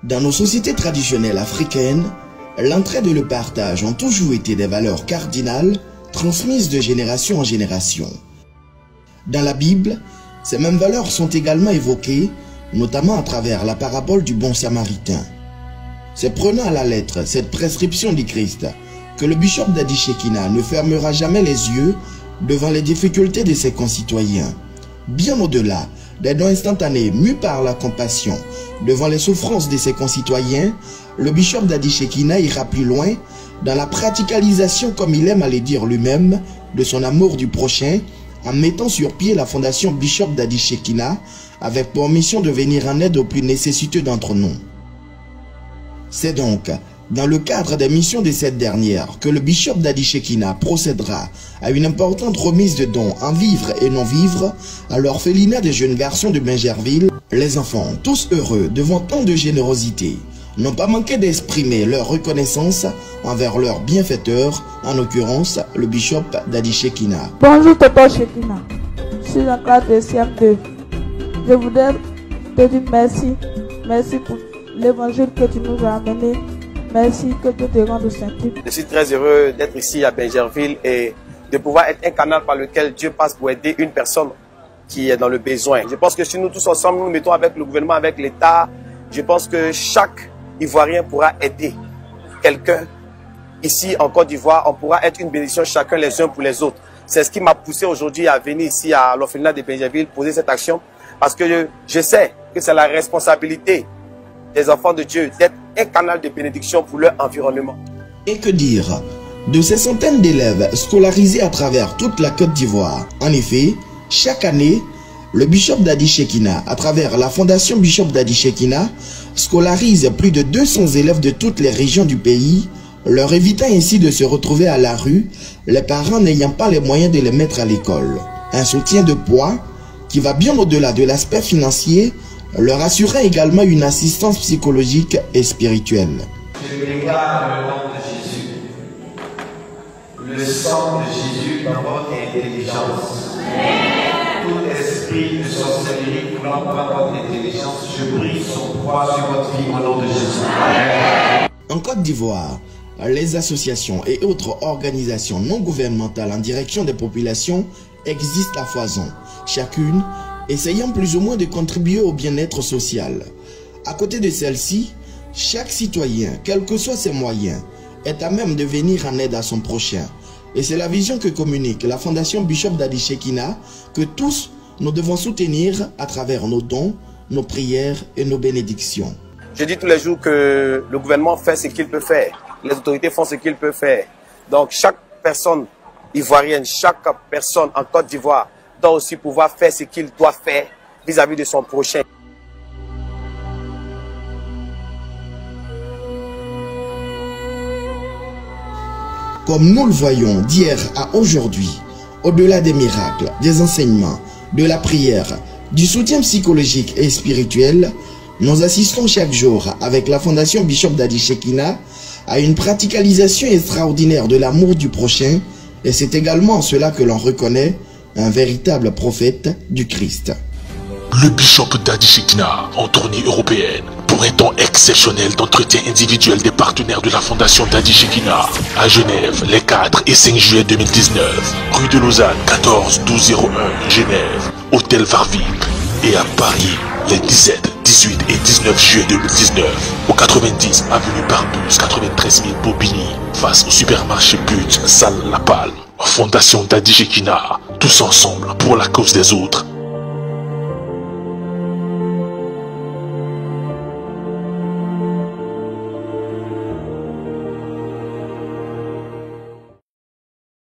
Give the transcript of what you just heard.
Dans nos sociétés traditionnelles africaines, l'entraide et le partage ont toujours été des valeurs cardinales transmises de génération en génération. Dans la Bible, ces mêmes valeurs sont également évoquées, notamment à travers la parabole du bon samaritain. C'est prenant à la lettre cette prescription du Christ que le bishop d'Adi Shekina ne fermera jamais les yeux devant les difficultés de ses concitoyens. Bien au-delà des dons instantanés mus par la compassion devant les souffrances de ses concitoyens, le bishop d'Adi Shekina ira plus loin dans la praticalisation, comme il aime à le dire lui-même, de son amour du prochain, en mettant sur pied la fondation Bishop d'Adi Shekina avec pour mission de venir en aide aux plus nécessiteux d'entre nous. C'est donc dans le cadre des missions de cette dernière que le bishop d'Adi Shekina procédera à une importante remise de dons en vivres et non-vivres à l'orphelinat des jeunes garçons de Bingerville. Les enfants, tous heureux devant tant de générosité, n'ont pas manqué d'exprimer leur reconnaissance envers leur bienfaiteur, en l'occurrence le bishop d'Adi Shekina. Bonjour Tonton Shekina, je suis en classe de CM2. Je voudrais te dire merci, merci pour l'évangile que tu nous as amené. Merci, que Dieu te rende sainteté. Je suis très heureux d'être ici à Bingerville et de pouvoir être un canal par lequel Dieu passe pour aider une personne qui est dans le besoin. Je pense que si nous tous ensemble, nous mettons avec le gouvernement, avec l'État, je pense que chaque Ivoirien pourra aider quelqu'un. Ici en Côte d'Ivoire, on pourra être une bénédiction chacun les uns pour les autres. C'est ce qui m'a poussé aujourd'hui à venir ici à l'orphelinat de Bingerville poser cette action parce que je sais que c'est la responsabilité des enfants de Dieu d'être un canal de bénédiction pour leur environnement. Et que dire de ces centaines d'élèves scolarisés à travers toute la Côte d'Ivoire? En effet, chaque année, le bishop d'Adi Shekina, à travers la fondation Bishop d'Adi Shekina, scolarise plus de 200 élèves de toutes les régions du pays, leur évitant ainsi de se retrouver à la rue, les parents n'ayant pas les moyens de les mettre à l'école. Un soutien de poids qui va bien au-delà de l'aspect financier, leur assurant également une assistance psychologique et spirituelle. Je déclare le nom de Jésus, le sang de Jésus dans votre intelligence. Tout esprit de sorcellerie voulant prendre votre intelligence, je brise son poids sur votre vie au nom de Jésus. En Côte d'Ivoire, les associations et autres organisations non gouvernementales en direction des populations existent à foison, chacune essayant plus ou moins de contribuer au bien-être social. À côté de celle-ci, chaque citoyen, quels que soient ses moyens, est à même de venir en aide à son prochain. Et c'est la vision que communique la fondation Bishop d'Adi Shekina, que tous nous devons soutenir à travers nos dons, nos prières et nos bénédictions. Je dis tous les jours que le gouvernement fait ce qu'il peut faire, les autorités font ce qu'ils peuvent faire. Donc chaque personne ivoirienne, chaque personne en Côte d'Ivoire doit aussi pouvoir faire ce qu'il doit faire vis-à-vis de son prochain. Comme nous le voyons d'hier à aujourd'hui, au-delà des miracles, des enseignements, de la prière, du soutien psychologique et spirituel, nous assistons chaque jour avec la fondation Bishop d'Adi Shekina à une praticalisation extraordinaire de l'amour du prochain, et c'est également en cela que l'on reconnaît un véritable prophète du Christ. Le bishop d'Adi Shekina en tournée européenne pour un temps exceptionnel d'entretien individuel des partenaires de la fondation d'Adi Shekina à Genève les 4 et 5 juillet 2019, rue de Lausanne 14 1201 Genève, hôtel Varvik, et à Paris les 17, 18 et 19 juillet 2019 au 90 avenue Barbus 93 000 Bobigny face au supermarché But Salle La Palme. Fondation d'Adi Shekina, tous ensemble pour la cause des autres.